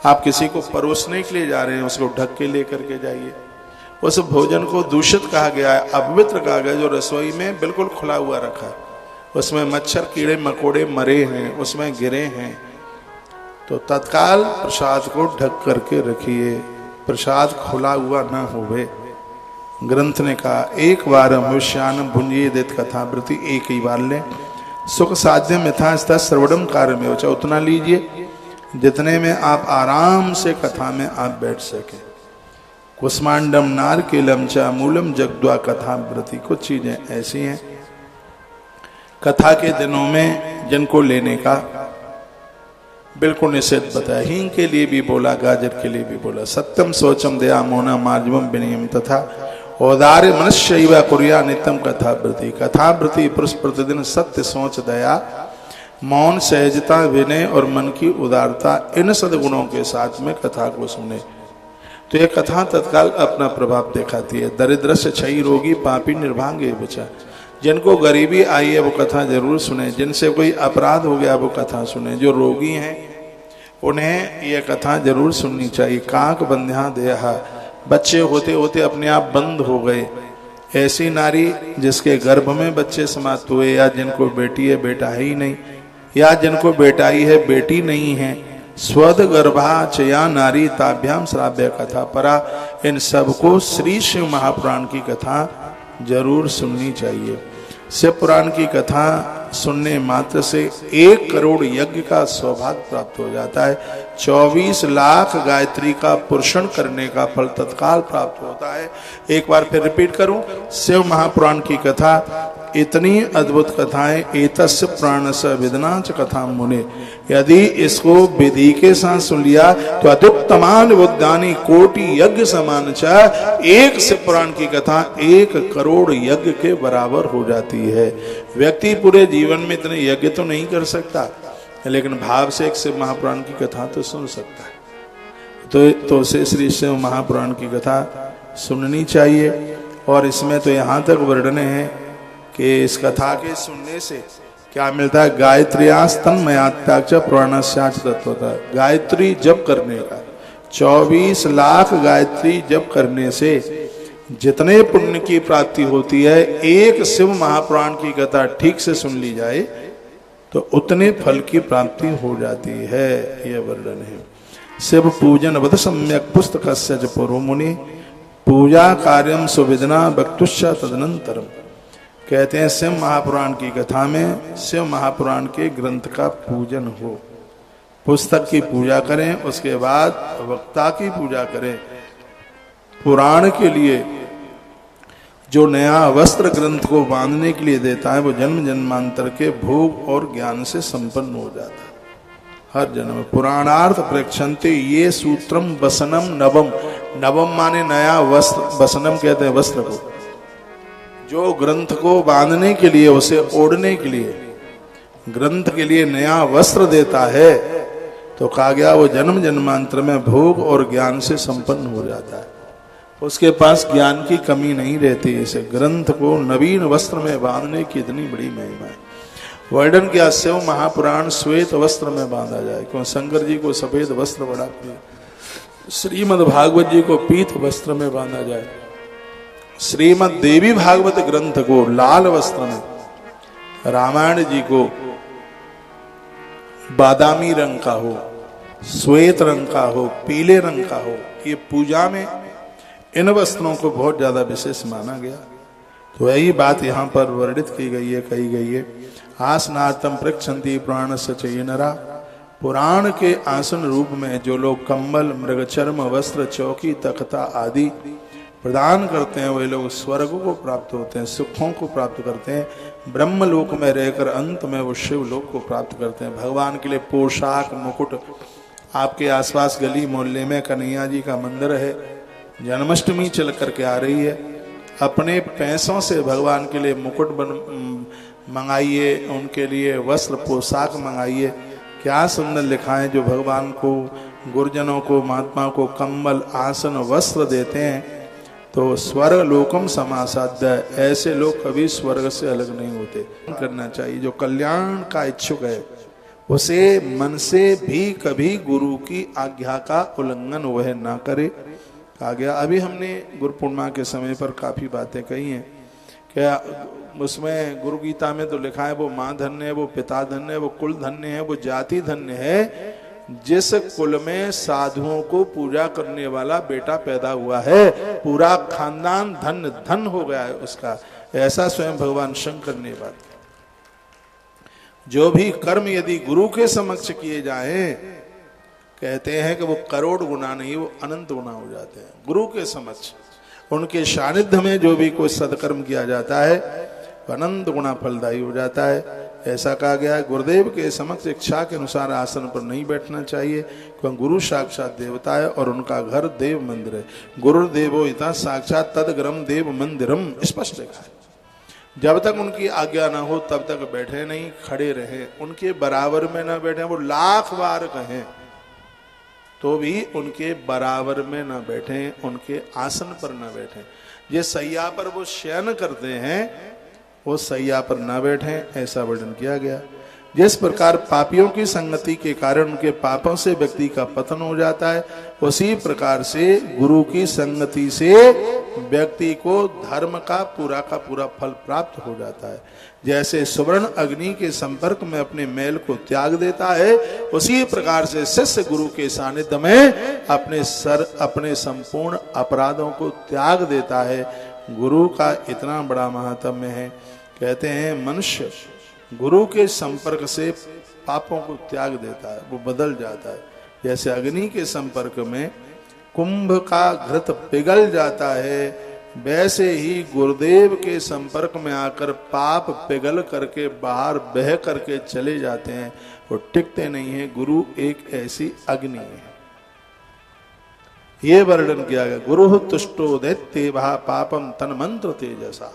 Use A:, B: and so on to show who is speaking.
A: आप किसी को परोसने के लिए जा रहे हैं, उसको ढक के लेकर के जाइए। उस भोजन को दूषित कहा गया है, अपवित्र कहा गया, जो रसोई में बिल्कुल खुला हुआ रखा है, उसमें मच्छर कीड़े मकोड़े मरे हैं, उसमें गिरे हैं, तो तत्काल प्रसाद को ढक करके रखिए, प्रसाद खुला हुआ ना होवे। ग्रंथ ने कहा एक बार मनुष्यान भुंजिए देत कथावृत्ति, एक ही बार लें। सुख साध्य मिथास्ता सर्वडम कार्य में हो, उतना लीजिए जितने में आप आराम से कथा में आप बैठ सके। कुष्मांडम नारकेलम च मूलम जगद्वा कथावृत्ति, कुछ चीजें ऐसी हैं कथा के दिनों में जिनको लेने का बिल्कुल निषेध बताया। हींग के लिए भी बोला, गाजर के लिए भी बोला। सत्यम शौचम दया मौना मार्जवम विनयम तथा औदार्य मनुष्य कुरिया नित्यम कथावृत्ति। कथावृत्ति पुरुष प्रतिदिन सत्य सोच दया मौन सहजता विनय और मन की उदारता इन सद्गुणों के साथ में कथा को सुने तो यह कथा तत्काल अपना प्रभाव दिखाती है। दरिद्र से क्षयी रोगी पापी निर्भाग्य बचा, जिनको गरीबी आई है वो कथा जरूर सुने, जिनसे कोई अपराध हो गया वो कथा सुने, जो रोगी हैं उन्हें यह कथा जरूर सुननी चाहिए। काक बंध्या देहा, बच्चे होते होते अपने आप बंद हो गए, ऐसी नारी जिसके गर्भ में बच्चे समाप्त हुए, या जिनको बेटी है बेटा है ही नहीं, या जिनको बेटाई है बेटी नहीं है, स्वद गर्भा चया नारी ताभ्याम श्राव्य कथा परा, इन सबको श्री शिव महापुराण की कथा जरूर सुननी चाहिए। शिव पुराण की कथा सुनने मात्र से 1 करोड़ यज्ञ का सौभाग्य प्राप्त हो जाता है। 24 लाख गायत्री का पुरुषण करने का फल तत्काल प्राप्त होता है। एक बार फिर रिपीट करूं, शिव महापुराण की कथा इतनी अद्भुत कथाएं, एतस्य पुराणस्य विदनाच कथा मुने, यदि इसको विधि के साथ सुन लिया तो अत्युत्तमान बुद्धानी कोटि यज्ञ समान च, एक शिव पुराण की कथा 1 करोड़ यज्ञ के बराबर हो जाती है। व्यक्ति पूरे जीवन में इतने यज्ञ तो नहीं कर सकता, लेकिन भाव से एक शिव महापुराण की कथा तो सुन सकता है। तो उसे श्री शिव महापुराण की कथा सुननी चाहिए। और इसमें तो यहाँ तक वर्णन है कि इस कथा के सुनने से क्या मिलता है। गायत्र्यास तन्मयात्याच पुराणस्याच तत्वतः, गायत्री जप करने का 24 लाख गायत्री जप करने से जितने पुण्य की प्राप्ति होती है, एक शिव महापुराण की कथा ठीक से सुन ली जाए तो उतने फल की प्राप्ति हो जाती है। यह वर्णन है। शिव पूजन वध सम्यक पुस्तकस्य च पूर्व मुनि, पूजा कार्यम सुविदना वक्तुश्च तदनंतरम। कहते हैं शिव महापुराण की कथा में शिव महापुराण के ग्रंथ का पूजन हो, पुस्तक की पूजा करें, उसके बाद वक्ता की पूजा करें। पुराण के लिए जो नया वस्त्र ग्रंथ को बांधने के लिए देता है वो जन्म जन्मांतर के भोग और ज्ञान से संपन्न हो जाता है हर जन्म। पुराणार्थ प्रेक्षन्ते ये सूत्रम वसनम नवम, नवम माने नया वस्त्र, वसनम कहते हैं वस्त्र को, जो ग्रंथ को बांधने के लिए, उसे ओढ़ने के लिए, ग्रंथ के लिए नया वस्त्र देता है, तो कहा गया वो जन्म जन्मांतर में भोग और ज्ञान से संपन्न हो जाता है, उसके पास ज्ञान की कमी नहीं रहती। इसे ग्रंथ को नवीन वस्त्र में बांधने की इतनी बड़ी महिमा है। वर्णन किया शिव महापुराण श्वेत वस्त्र में बांधा जाए, क्यों शंकर जी को सफेद वस्त्र बड़ा प्रिय, श्रीमद् भागवत जी को पीत वस्त्र में बांधा जाए, श्रीमद् देवी भागवत ग्रंथ को लाल वस्त्र में, रामायण जी को बादामी रंग का हो, श्वेत रंग का हो, पीले रंग का हो। ये पूजा में इन वस्त्रों को बहुत ज्यादा विशेष माना गया। तो यही बात यहाँ पर वर्णित की गई है, कही गई है। आसनातम प्रक्षन्ति पुराण सचय नरा, पुराण के आसन रूप में जो लोग कंबल, मृगचर्म, वस्त्र, चौकी, तख्ता आदि प्रदान करते हैं, वे लोग स्वर्ग को प्राप्त होते हैं, सुखों को प्राप्त करते हैं। ब्रह्म लोक में रहकर अंत में वो शिव लोक को प्राप्त करते हैं। भगवान के लिए पोशाक, मुकुट, आपके आसपास गली मोहल्ले में कन्हैया जी का मंदिर है, जन्माष्टमी चल करके आ रही है, अपने पैसों से भगवान के लिए मुकुट मंगाइए, उनके लिए वस्त्र पोशाक मंगाइए। क्या सुंदर लिखा है, जो भगवान को, गुरुजनों को, महात्मा को कंबल, आसन, वस्त्र देते हैं तो स्वर्ग लोकम समासाध्य, ऐसे लोग कभी स्वर्ग से अलग नहीं होते। करना चाहिए, जो कल्याण का इच्छुक है उसे मन से भी कभी गुरु की आज्ञा का उल्लंघन वह ना करे। कहा गया, अभी हमने गुरु पूर्णिमा के समय पर काफी बातें कही हैं। क्या उसमें गुरु गीता में तो लिखा है, वो माँ धन्य है, वो पिता धन्य है, वो कुल धन्य है, वो जाति धन्य है जिस कुल में साधुओं को पूजा करने वाला बेटा पैदा हुआ है, पूरा खानदान धन्य धन हो गया है उसका। ऐसा स्वयं भगवान शंकर ने बात। जो भी कर्म यदि गुरु के समक्ष किए जाएं, कहते हैं कि वो करोड़ गुना नहीं, वो अनंत गुना हो जाते हैं गुरु के समक्ष। उनके सानिध्य में जो भी कोई सत्कर्म किया जाता है अनंत गुना फलदायी हो जाता है। ऐसा कहा गया है, गुरुदेव के समक्ष इच्छा के अनुसार आसन पर नहीं बैठना चाहिए, क्योंकि गुरु साक्षात देवता है और उनका घर देव मंदिर है। गुरुदेवो इता साक्षात तदग्रम देव मंदिरम, स्पष्ट लिखा है। जब तक उनकी आज्ञा ना हो तब तक बैठे नहीं, खड़े रहे। उनके बराबर में ना बैठे, वो लाख बार कहें तो भी उनके बराबर में ना बैठे, उनके आसन पर ना बैठे। ये सैया पर वो शयन करते हैं, वो सैया पर ना बैठे, ऐसा वर्णन किया गया। जिस प्रकार पापियों की संगति के कारण उनके पापों से व्यक्ति का पतन हो जाता है, उसी प्रकार से गुरु की संगति से व्यक्ति को धर्म का पूरा फल प्राप्त हो जाता है। जैसे सुवर्ण अग्नि के संपर्क में अपने मैल को त्याग देता है, उसी प्रकार से शिष्य गुरु के सानिध्य में अपने संपूर्ण अपराधों को त्याग देता है। गुरु का इतना बड़ा महात्म्य है। कहते हैं मनुष्य गुरु के संपर्क से पापों को त्याग देता है, वो बदल जाता है। जैसे अग्नि के संपर्क में कुंभ का घृत पिघल जाता है, वैसे ही गुरुदेव के संपर्क में आकर पाप पिघल करके बाहर बह करके चले जाते हैं, वो टिकते नहीं है। गुरु एक ऐसी अग्नि है। ये वर्णन किया गया, गुरु तुष्टो दैत्य पापम तन मंत्र तेजसा।